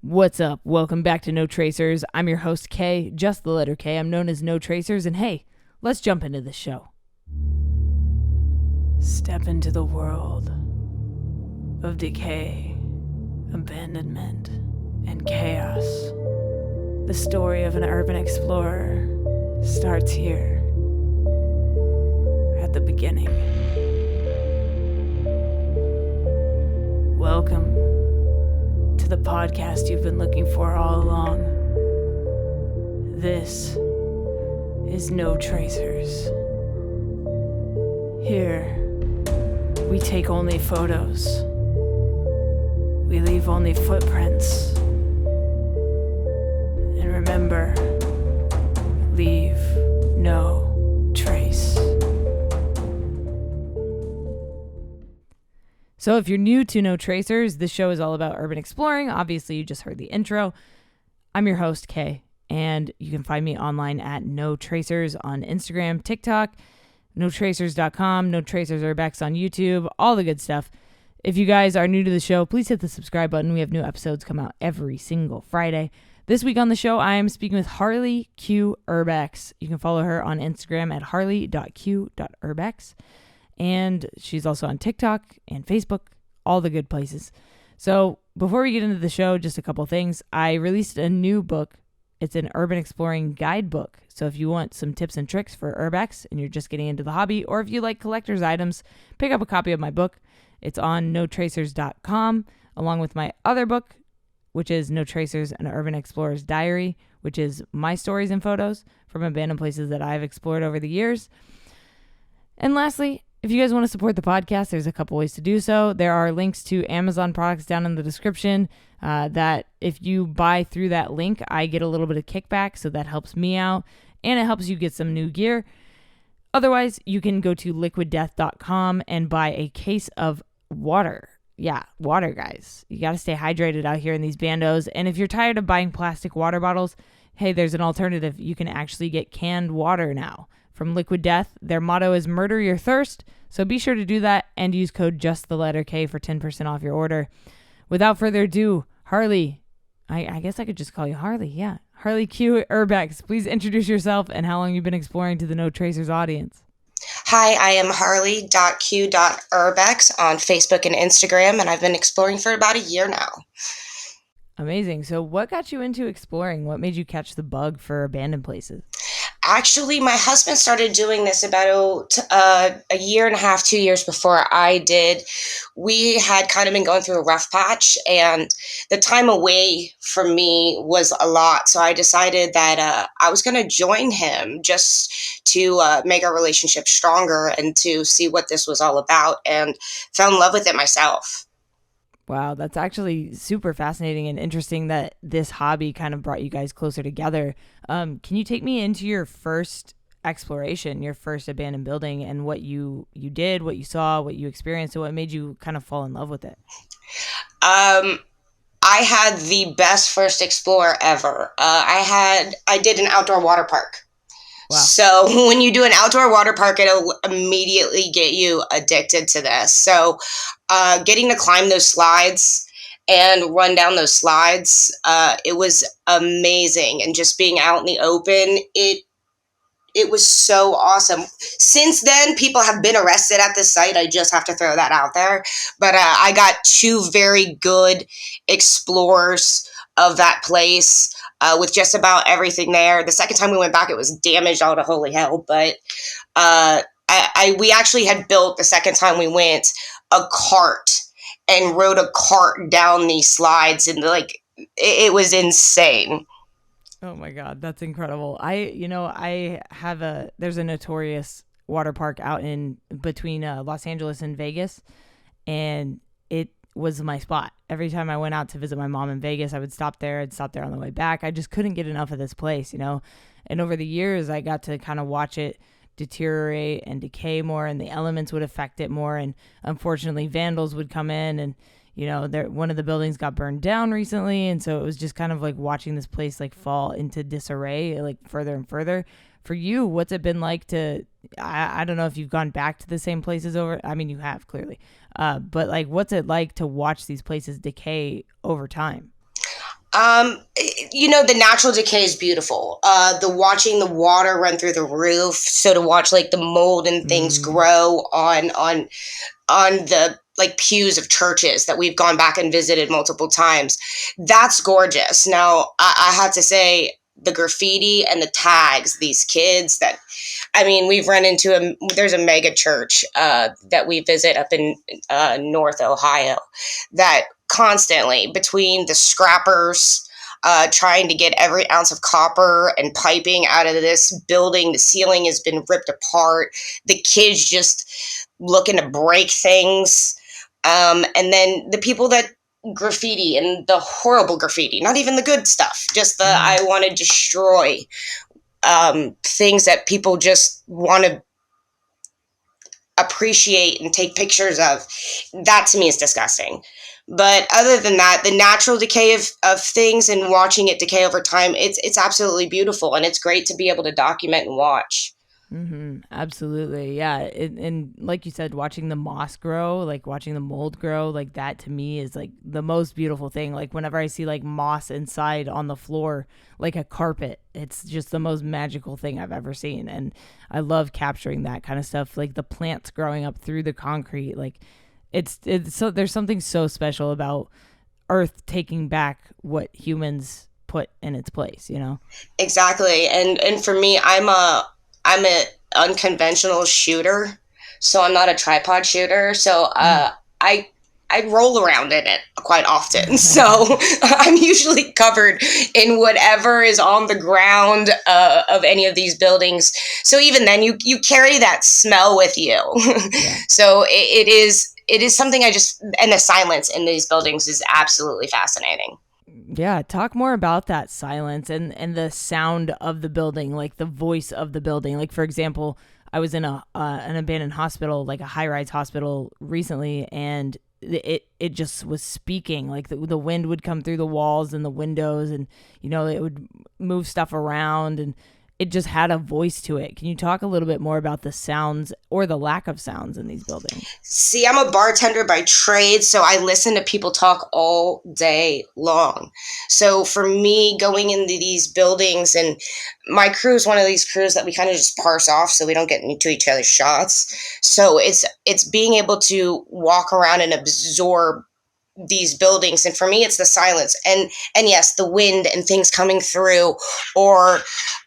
What's up? Welcome back to No Tracers. I'm your host, K, just the letter K. I'm known as No Tracers, and hey, let's jump into this show. Step into the world of decay, abandonment, and chaos. The story of an urban explorer starts here, at the beginning. Welcome to the podcast you've been looking for all along. This is No Tracers. Here, we take only photos. We leave only footprints. And remember, leave no trace. So if you're new to No Tracers, this show is all about urban exploring. Obviously, you just heard the intro. I'm your host, Kay, and you can find me online at No Tracers on Instagram, TikTok, notracers.com, No Tracers Urbex on YouTube, all the good stuff. If you guys are new to the show, please hit the subscribe button. We have new episodes come out every single Friday. This week on the show, I am speaking with Harley Q Urbex. You can follow her on Instagram at harley.q.urbex. And she's also on TikTok and Facebook, all the good places. So before we get into the show, just a couple things. I released a new book. It's an urban exploring guidebook. So if you want some tips and tricks for urbex and you're just getting into the hobby, or if you like collector's items, pick up a copy of my book. It's on notracers.com, along with my other book, which is No Tracers, an Urban Explorer's Diary, which is my stories and photos from abandoned places that I've explored over the years. And lastly, if you guys want to support the podcast, there's a couple ways to do so. There are links to Amazon products down in the description that if you buy through that link, I get a little bit of kickback, so that helps me out, and it helps you get some new gear. Otherwise, you can go to liquiddeath.com and buy a case of water. Yeah, water, guys. You got to stay hydrated out here in these bandos. And if you're tired of buying plastic water bottles, hey, there's an alternative. You can actually get canned water now from Liquid Death. Their motto is murder your thirst, so be sure to do that and use code just the letter K for 10% off your order. Without further ado, Harley, I guess I could just call you Harley, yeah. Harley Q Urbex, please introduce yourself and how long you've been exploring to the No Tracers audience. Hi, I am harley.q.urbex on Facebook and Instagram, and I've been exploring for about a year now. Amazing. So what got you into exploring? What made you catch the bug for abandoned places? Actually, my husband started doing this about a year and a half, 2 years before I did. We had kind of been going through a rough patch, and the time away from me was a lot. So I decided that I was going to join him just to make our relationship stronger and to see what this was all about, and fell in love with it myself. Wow, that's actually super fascinating and interesting that this hobby kind of brought you guys closer together. Can you take me into your first exploration, your first abandoned building, and what you did, what you saw, what you experienced, and what made you kind of fall in love with it? I had the best first explore ever. I did an outdoor water park. Wow. So when you do an outdoor water park, it'll immediately get you addicted to this. So getting to climb those slides and run down those slides, it was amazing. And just being out in the open, it was so awesome. Since then, people have been arrested at this site. I just have to throw that out there. But I got two very good explorers of that place. With just about everything there. The second time we went back, it was damaged all to holy hell. But we actually had built, the second time we went, a cart and rode a cart down these slides, and it was insane. Oh my God, that's incredible. There's a notorious water park out in between Los Angeles and Vegas, and it was my spot. Every time I went out to visit my mom in Vegas, I would stop there. I'd stop there on the way back. I just couldn't get enough of this place, And over the years, I got to kind of watch it deteriorate and decay more, and the elements would affect it more. And unfortunately, vandals would come in, and one of the buildings got burned down recently, and so it was just kind of like watching this place like fall into disarray, like further and further. For you, what's it been like to? I don't know if you've gone back to the same places over. I mean, you have clearly, but like, what's it like to watch these places decay over time? The natural decay is beautiful. The watching the water run through the roof, so to watch like the mold and things grow on the like pews of churches that we've gone back and visited multiple times. That's gorgeous. Now, I have to say, the graffiti and the tags, these kids that, I mean, we've run into there's a mega church that we visit up in North Ohio that constantly between the scrappers trying to get every ounce of copper and piping out of this building, the ceiling has been ripped apart. The kids just looking to break things. And then the people that graffiti and the horrible graffiti, not even the good stuff, just the I want to destroy things that people just want to appreciate and take pictures of. That to me is disgusting. But other than that, the natural decay of things and watching it decay over time, it's absolutely beautiful, and it's great to be able to document and watch. Absolutely. Yeah. And like you said, watching the moss grow, like watching the mold grow, like that to me is like the most beautiful thing. Like whenever I see like moss inside on the floor, like a carpet, it's just the most magical thing I've ever seen. And I love capturing that kind of stuff, like the plants growing up through the concrete. Like it's so there's something so special about Earth taking back what humans put in its place, you know? Exactly. And for me, I'm a unconventional shooter, so I'm not a tripod shooter. So I roll around in it quite often. So I'm usually covered in whatever is on the ground of any of these buildings. So even then, you carry that smell with you. So it is something and the silence in these buildings is absolutely fascinating. Yeah, talk more about that silence and the sound of the building, like the voice of the building. Like for example, I was in an abandoned hospital, like a high-rise hospital recently, and it just was speaking. Like the wind would come through the walls and the windows, and it would move stuff around, and it just had a voice to it. Can you talk a little bit more about the sounds or the lack of sounds in these buildings? See, I'm a bartender by trade, so I listen to people talk all day long. So for me, going into these buildings, and my crew is one of these crews that we kind of just parse off so we don't get into each other's shots. So it's being able to walk around and absorb these buildings, and for me it's the silence and yes, the wind and things coming through. Or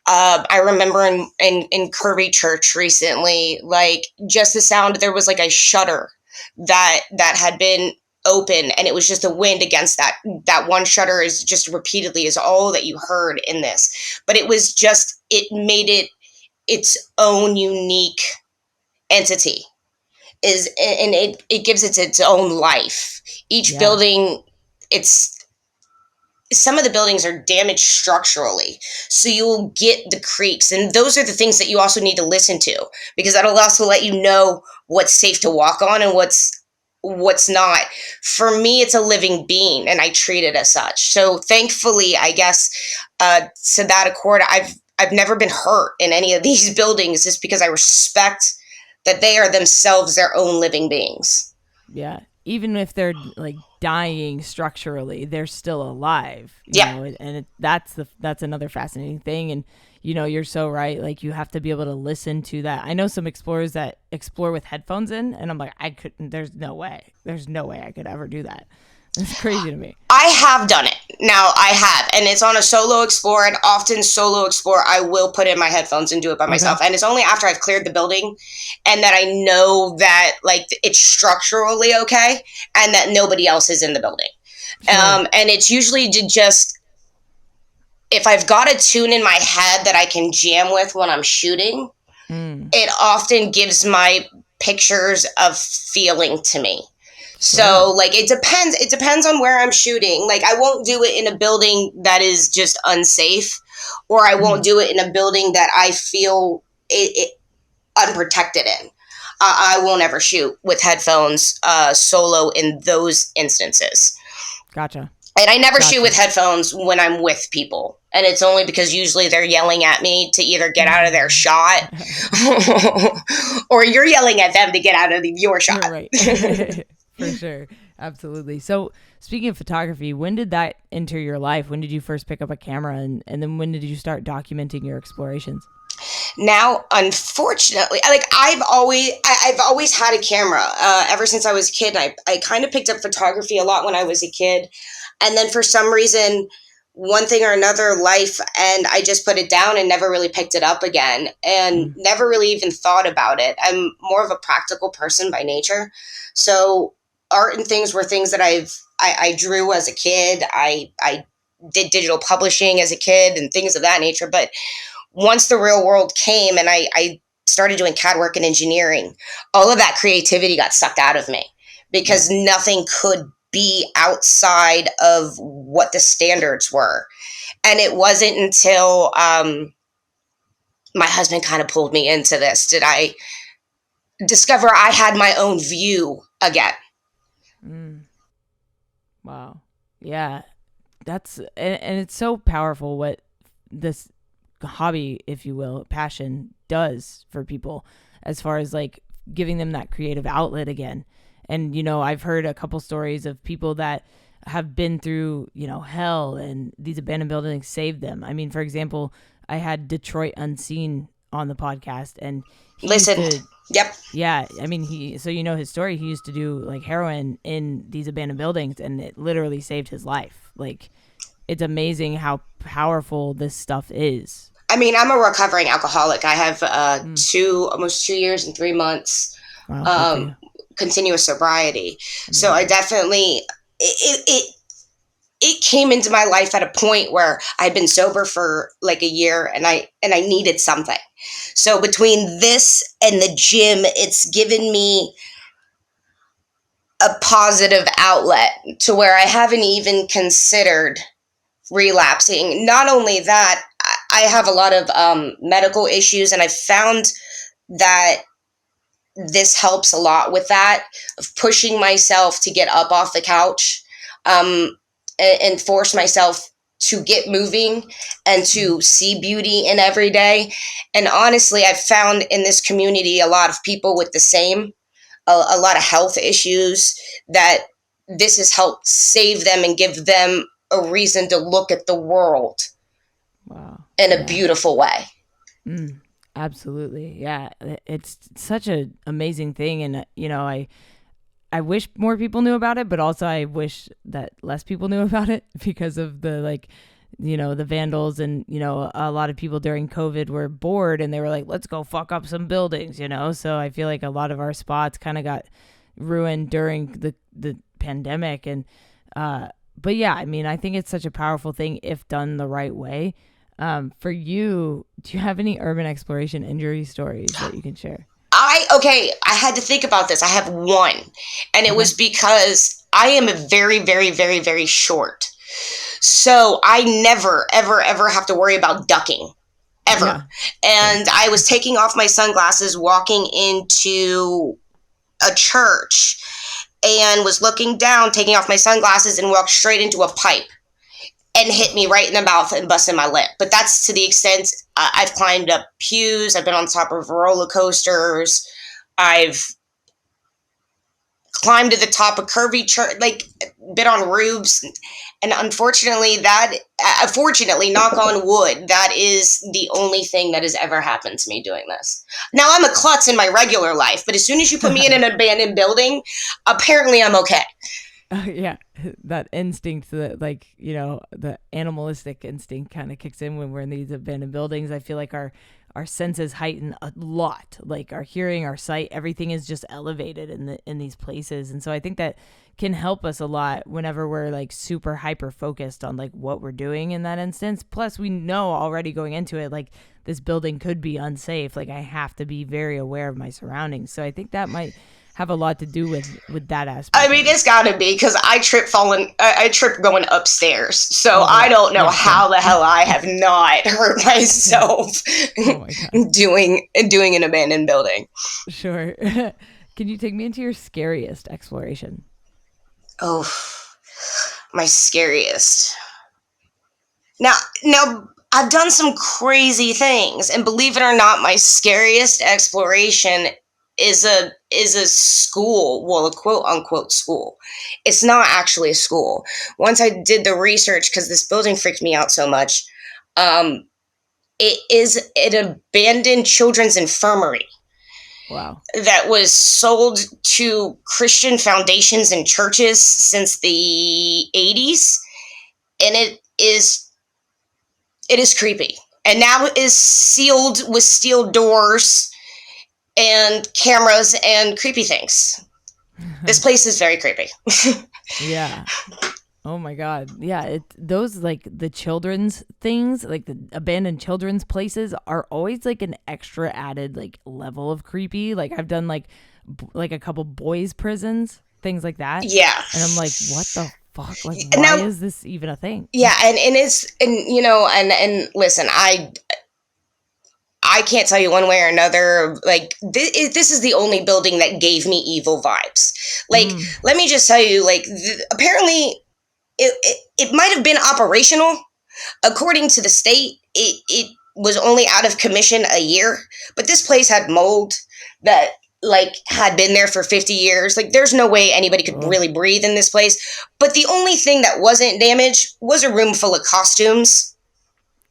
I remember in Kirby Church recently, like just the sound, there was like a shutter that had been open, and it was just the wind against that one shutter is just repeatedly is all that you heard in this. But it made it its own unique entity, and it gives it its own life. Each building, it's some of the buildings are damaged structurally, so you'll get the creaks, and those are the things that you also need to listen to, because that'll also let you know what's safe to walk on and what's not. For me, it's a living being, and I treat it as such. So thankfully, I guess, to that accord, I've never been hurt in any of these buildings, just because I respect that they are themselves their own living beings. Yeah. Even if they're like dying structurally, they're still alive. You know? And that's another fascinating thing. And you're so right. Like you have to be able to listen to that. I know some explorers that explore with headphones in, and I'm like, I couldn't. There's no way I could ever do that. It's crazy to me. I have done it. Now I have, and it's on a solo explore, and often solo explore, I will put in my headphones and do it by myself. And it's only after I've cleared the building and that I know that like it's structurally okay and that nobody else is in the building. Sure. And it's usually just, if I've got a tune in my head that I can jam with when I'm shooting, it often gives my pictures of feeling to me. So like it depends on where I'm shooting. Like I won't do it in a building that is just unsafe, or I won't do it in a building that I feel it unprotected in. I won't ever shoot with headphones solo in those instances. Gotcha. And I never shoot with headphones when I'm with people. And it's only because usually they're yelling at me to either get out of their shot or you're yelling at them to get out of your shot. Right. For sure. Absolutely. So speaking of photography, when did that enter your life? When did you first pick up a camera, and then when did you start documenting your explorations? Now, unfortunately, like I've always had a camera ever since I was a kid. I kind of picked up photography a lot when I was a kid, and then for some reason, one thing or another, life, and I just put it down and never really picked it up again, and never really even thought about it. I'm more of a practical person by nature, so art and things were things that I drew as a kid. I did digital publishing as a kid and things of that nature, but once the real world came and I started doing CAD work and engineering, all of that creativity got sucked out of me because nothing could be outside of what the standards were. And it wasn't until my husband kind of pulled me into this did I discover I had my own view again. Wow. Yeah. And it's so powerful what this hobby, if you will, passion does for people as far as like giving them that creative outlet again. And, I've heard a couple stories of people that have been through, hell, and these abandoned buildings saved them. I mean, for example, I had Detroit Unseen on the podcast, and Yep. Yeah, I mean, his story. He used to do like heroin in these abandoned buildings, and it literally saved his life. Like, it's amazing how powerful this stuff is. I mean, I'm a recovering alcoholic. I have almost 2 years and 3 months continuous sobriety. So I definitely it came into my life at a point where I'd been sober for like a year, and I needed something. So between this and the gym, it's given me a positive outlet to where I haven't even considered relapsing. Not only that, I have a lot of medical issues, and I found that this helps a lot with that, of pushing myself to get up off the couch and force myself to get moving and to see beauty in every day. And honestly, I've found in this community a lot of people with the same, a lot of health issues, that this has helped save them and give them a reason to look at the world in a beautiful way. Absolutely. Yeah. It's such an amazing thing. And, I wish more people knew about it, but also I wish that less people knew about it because of the the vandals, and, a lot of people during COVID were bored and they were like, let's go fuck up some buildings, So I feel like a lot of our spots kind of got ruined during the pandemic. And, but yeah, I mean, I think it's such a powerful thing if done the right way. For you, do you have any urban exploration injury stories that you can share? I had to think about this. I have one, and it was because I am very, very, very, very short. So I never, ever, ever have to worry about ducking, ever. Yeah. And I was taking off my sunglasses, walking into a church, and was looking down, taking off my sunglasses, and walked straight into a pipe and hit me right in the mouth and busted my lip. But that's to the extent. I've climbed up pews. I've been on top of roller coasters. I've climbed to the top of curvy church, like been on roofs. And unfortunately, knock on wood, that is the only thing that has ever happened to me doing this. Now, I'm a klutz in my regular life, but as soon as you put me in an abandoned building, apparently I'm okay. Yeah, that instinct, that the animalistic instinct kind of kicks in when we're in these abandoned buildings. I feel like our senses heighten a lot, like our hearing, our sight, everything is just elevated in these places. And so I think that can help us a lot whenever we're like super hyper focused on like what we're doing in that instance. Plus, we know already going into it, like this building could be unsafe. Like I have to be very aware of my surroundings. So I think that might have a lot to do with that aspect. I mean, it's got to be, because I trip going upstairs. So I don't know how the hell I have not hurt myself doing an abandoned building. Sure. Can you take me into your scariest exploration? Oh, my scariest. Now I've done some crazy things, and believe it or not, my scariest exploration is a school, well, a quote unquote school. It's not actually a school. Once I did the research, because this building freaked me out so much, it is an abandoned children's infirmary. Wow. That was sold to Christian foundations and churches since the 80s. And it is creepy. And now it is sealed with steel doors and cameras and creepy things. This place is very creepy. Yeah. Oh my God. Yeah. Those like the children's things, like the abandoned children's places are always like an extra added like level of creepy. Like I've done like a couple boys' prisons, things like that. Yeah. And I'm like, what the fuck? Like, why is this even a thing? Yeah. And it's, and you know, and listen, I can't tell you one way or another. Like this is the only building that gave me evil vibes. Like, let me just tell you, like, apparently it might have been operational. According to the state, it was only out of commission a year. But this place had mold that like had been there for 50 years. Like, there's no way anybody could really breathe in this place. But the only thing that wasn't damaged was a room full of costumes.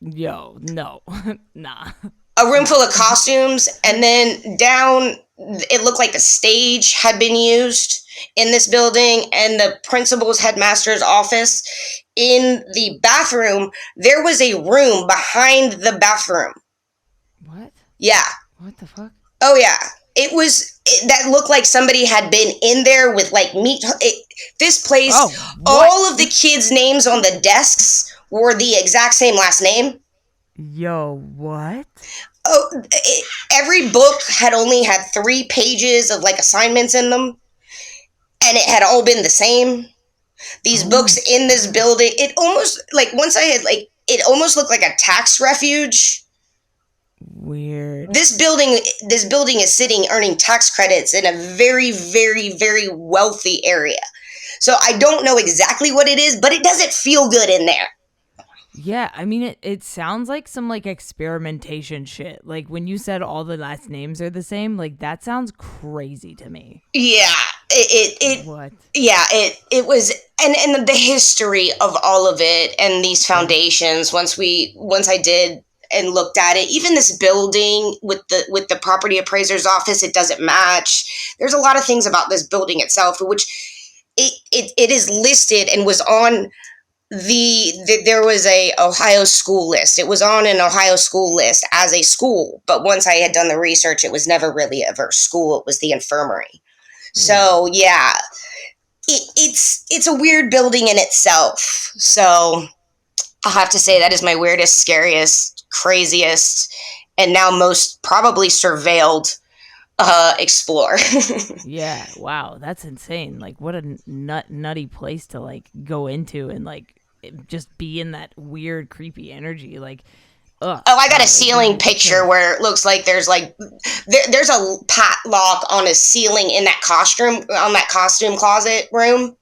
Yo, no, nah. A room full of costumes, and then down, it looked like a stage had been used in this building, and the principal's headmaster's office. In the bathroom, there was a room behind the bathroom. What? Yeah. What the fuck? Oh, yeah. That looked like somebody had been in there with like meat. This place, all of the kids' names on the desks were the exact same last name. Yo, what? Oh, every book had only had 3 pages of like assignments in them, and it had all been the same. These books in this building, it almost like once I had like, it almost looked like a tax refuge. Weird. This building is sitting earning tax credits in a very, very, very wealthy area. So I don't know exactly what it is, but it doesn't feel good in there. Yeah, I mean, it sounds like some like experimentation shit. Like when you said all the last names are the same, like that sounds crazy to me. Yeah, what? Yeah, it was, and the history of all of it and these foundations. Once I did and looked at it, even this building with the property appraiser's office, it doesn't match. There's a lot of things about this building itself, which it is listed and was on. There was a Ohio school list. It was on an Ohio school list as a school, but once I had done the research, it was never really ever a school. It was the infirmary. So yeah, it's a weird building in itself. So I'll have to say that is my weirdest, scariest, craziest, and now most probably surveilled explore. Yeah, wow, that's insane. Like, what a nutty place to like go into and like just be in that weird, creepy energy. Like, ugh. Oh, I got a ceiling picture where it looks like there's like there's a padlock on a ceiling in that costume closet room.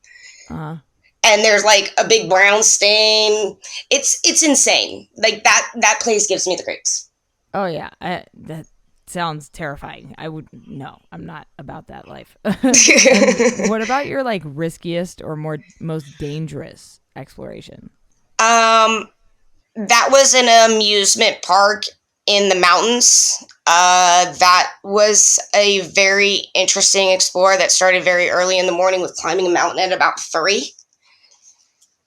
Uh-huh. And there's like a big brown stain. It's insane. Like that place gives me the creeps. Oh yeah, that sounds terrifying. No, I'm not about that life. What about your like riskiest or most dangerous exploration? That was an amusement park in the mountains. That was a very interesting explore that started very early in the morning with climbing a mountain at about 3.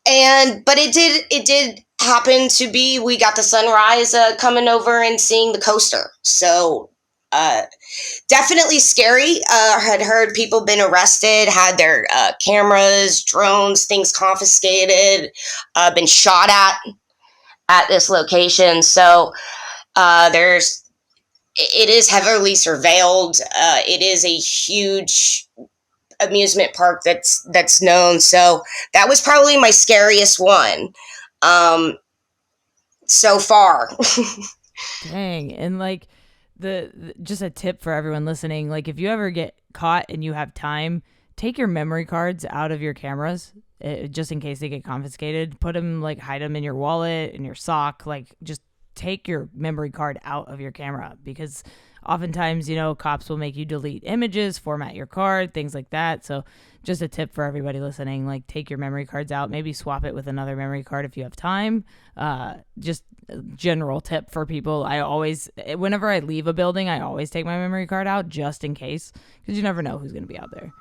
But it did happen to be, we got the sunrise coming over and seeing the coaster. So definitely scary. Had heard people been arrested, had their cameras, drones, things confiscated, been shot at this location. So it is heavily surveilled. It is a huge amusement park that's known. So that was probably my scariest one so far. Dang. And like just a tip for everyone listening, like if you ever get caught and you have time, take your memory cards out of your cameras just in case they get confiscated. Put them, like hide them in your wallet, in your sock, like just take your memory card out of your camera, because oftentimes, you know, cops will make you delete images, format your card, things like that. So just a tip for everybody listening, like take your memory cards out, maybe swap it with another memory card if you have time. Just a general tip for people. I always, whenever I leave a building, I always take my memory card out just in case, because you never know who's going to be out there.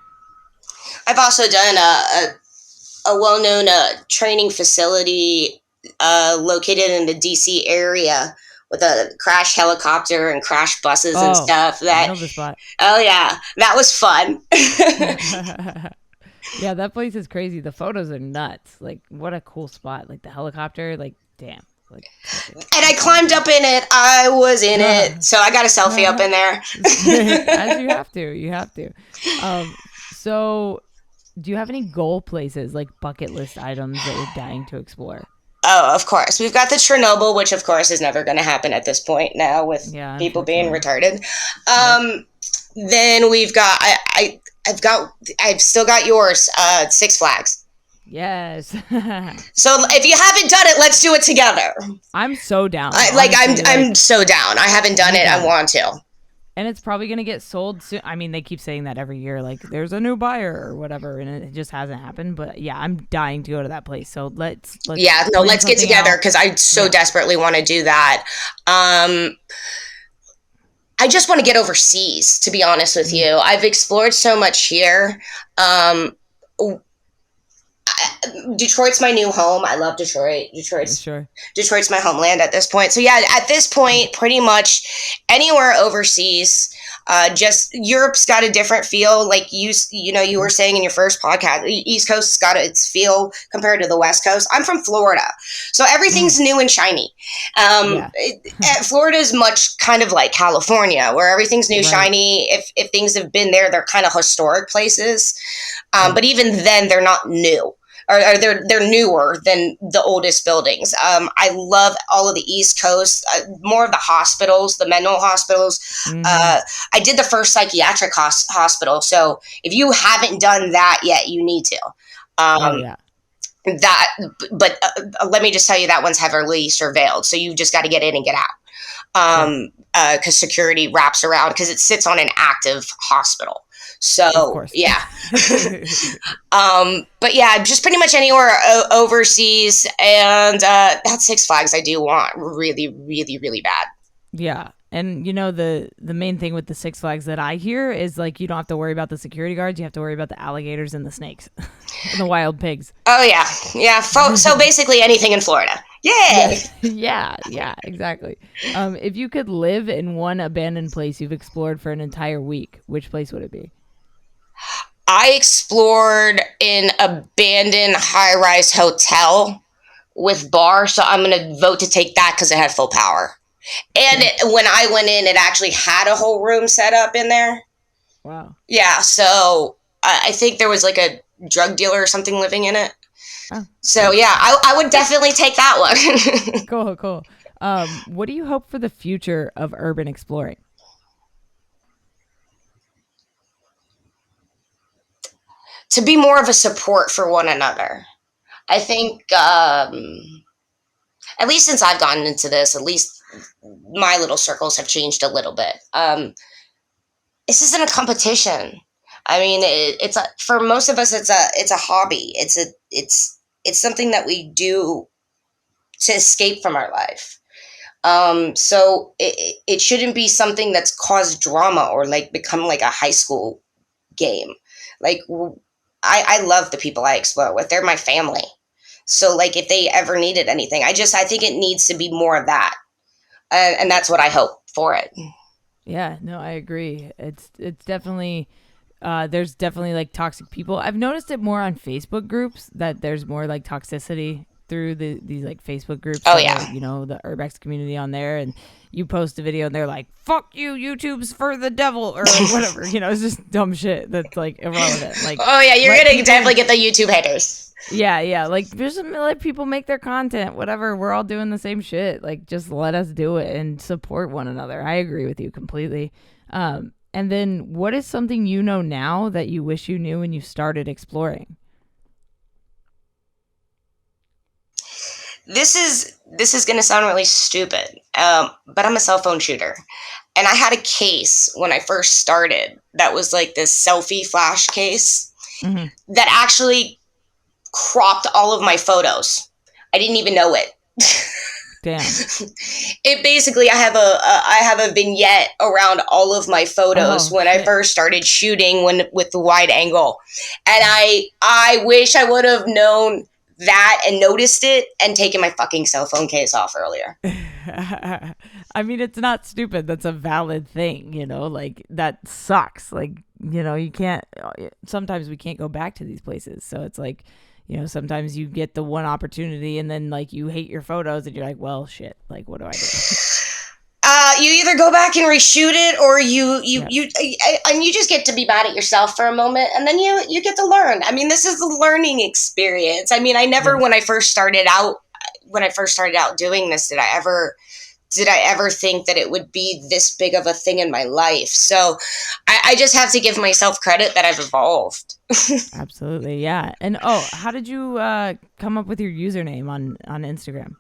I've also done a well-known training facility located in the DC area with a crash helicopter and crash buses and stuff. I know the spot. Oh yeah, that was fun. Yeah, that place is crazy. The photos are nuts. Like, what a cool spot. Like the helicopter, like, damn. Like, and I climbed up in it. I was in it, so I got a selfie up in there. As you have to. So do you have any goal places, like bucket list items that you're dying to explore? Oh, of course. We've got the Chernobyl, which of course is never going to happen at this point now with people being retarded. Then we've got I've still got yours, Six Flags. Yes. So if you haven't done it, let's do it together. I'm so down. I'm so down. I haven't done it. I want to. And it's probably going to get sold soon. I mean, they keep saying that every year, like there's a new buyer or whatever, and it just hasn't happened. But yeah, I'm dying to go to that place. So let's get together, because I so desperately want to do that. I just want to get overseas, to be honest with you. I've explored so much here. Detroit's my new home. I love Detroit. Detroit's my homeland at this point. So yeah, at this point, pretty much anywhere overseas. Just Europe's got a different feel. Like you were saying in your first podcast, East Coast's got its feel compared to the West Coast. I'm from Florida, so everything's new and shiny. Florida is much kind of like California, where everything's new, shiny. If things have been there, they're kind of historic places. But even then, they're not new. Or they're newer than the oldest buildings. I love all of the East Coast, more of the hospitals, the mental hospitals. I did the first psychiatric hospital, so if you haven't done that yet, you need to. Let me just tell you, that one's heavily surveilled, so you just got to get in and get out, because security wraps around, because it sits on an active hospital. So yeah, but yeah, just pretty much anywhere overseas, and that Six Flags I do want really, really, really bad. Yeah, and you know the main thing with the Six Flags that I hear is like you don't have to worry about the security guards, you have to worry about the alligators and the snakes, and the wild pigs. Oh yeah. So basically anything in Florida. Yay! Yeah, exactly. If you could live in one abandoned place you've explored for an entire week, which place would it be? I explored an abandoned high-rise hotel with bar, so I'm going to vote to take that because it had full power. And when I went in, it actually had a whole room set up in there. Wow. Yeah, so I think there was like a drug dealer or something living in it. Oh. So yeah, I would definitely take that one. Cool. What do you hope for the future of urban exploring? To be more of a support for one another. I think, at least since I've gotten into this, at least my little circles have changed a little bit. This isn't a competition. I mean, for most of us, it's a hobby. It's something that we do to escape from our life. So it shouldn't be something that's caused drama or like become like a high school game. Like, I love the people I explore with. They're my family. So like if they ever needed anything, I think it needs to be more of that. And that's what I hope for it. Yeah, no, I agree. It's definitely, there's definitely like toxic people. I've noticed it more on Facebook groups, that there's more like toxicity through these like Facebook groups. Oh yeah. You know, the Urbex community on there, and you post a video and they're like, fuck you, YouTube's for the devil, or whatever. You know, it's just dumb shit that's like irrelevant. Like, oh yeah, you're gonna definitely get the YouTube haters. Yeah, like just let people make their content, whatever. We're all doing the same shit. Like, just let us do it and support one another. I agree with you completely. And then what is something you know now that you wish you knew when you started exploring? This is this is going to sound really stupid, but I'm a cell phone shooter. And I had a case when I first started that was like this selfie flash case that actually cropped all of my photos. I didn't even know it. Damn. It basically, I have a vignette around all of my photos when I first started shooting with the wide angle. And I wish I would have known that and noticed it and taken my fucking cell phone case off earlier. I mean, it's not stupid. That's a valid thing, you know, like that sucks. Like, you know, sometimes we can't go back to these places. So it's like, you know, sometimes you get the one opportunity and then like you hate your photos and you're like, well, shit, like what do I do? You either go back and reshoot it, or you just get to be mad at yourself for a moment, and then you get to learn. I mean, this is the learning experience. I mean, when I first started out doing this, did I ever think that it would be this big of a thing in my life? So I just have to give myself credit that I've evolved. Absolutely, yeah. And how did you come up with your username on Instagram?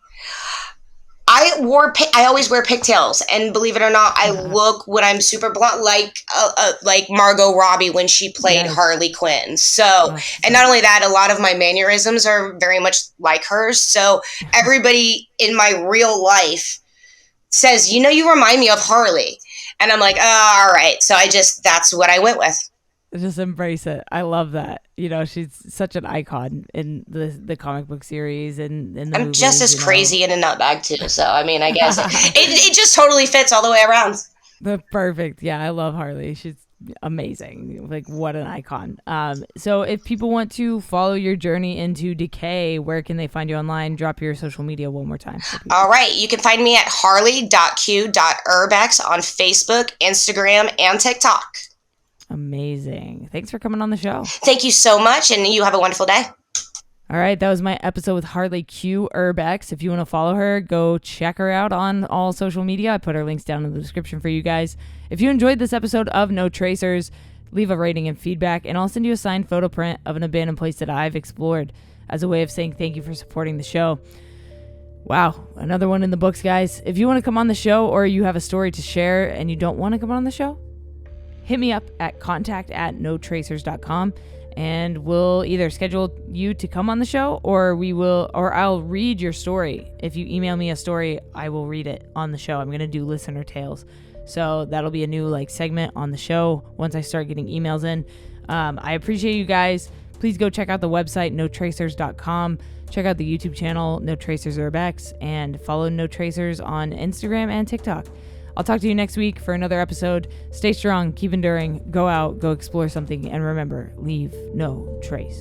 I always wear pigtails, and believe it or not, I look, when I'm super blonde, like Margot Robbie when she played Harley Quinn. So, and not only that, a lot of my mannerisms are very much like hers. So everybody in my real life says, you know, you remind me of Harley. And I'm like, all right. So that's what I went with. Just embrace it. I love that. You know, she's such an icon in the comic book series and in the I'm movies, just as crazy in a nutbag too. So, I mean, I guess it just totally fits all the way around. Perfect. Yeah, I love Harley. She's amazing. Like, what an icon. So if people want to follow your journey into Decay, where can they find you online? Drop your social media one more time. All right. You can find me at harley.q.urbex on Facebook, Instagram, and TikTok. Amazing. Thanks for coming on the show. Thank you so much, and you have a wonderful day. All right, that was my episode with Harley Q Urbex. If you want to follow her, go check her out on all social media. I put her links down in the description for you guys. If you enjoyed this episode of No Tracers, leave a rating and feedback, and I'll send you a signed photo print of an abandoned place that I've explored as a way of saying thank you for supporting the show. Wow, another one in the books, guys. If you want to come on the show, or you have a story to share and you don't want to come on the show, hit me up at contact@notracers.com, and we'll either schedule you to come on the show, or I'll read your story. If you email me a story, I will read it on the show. I'm going to do listener tales. So that'll be a new segment on the show once I start getting emails in. I appreciate you guys. Please go check out the website, notracers.com. Check out the YouTube channel, No Tracers Urbex, and follow No Tracers on Instagram and TikTok. I'll talk to you next week for another episode. Stay strong, keep enduring, go out, go explore something, and remember, leave no trace.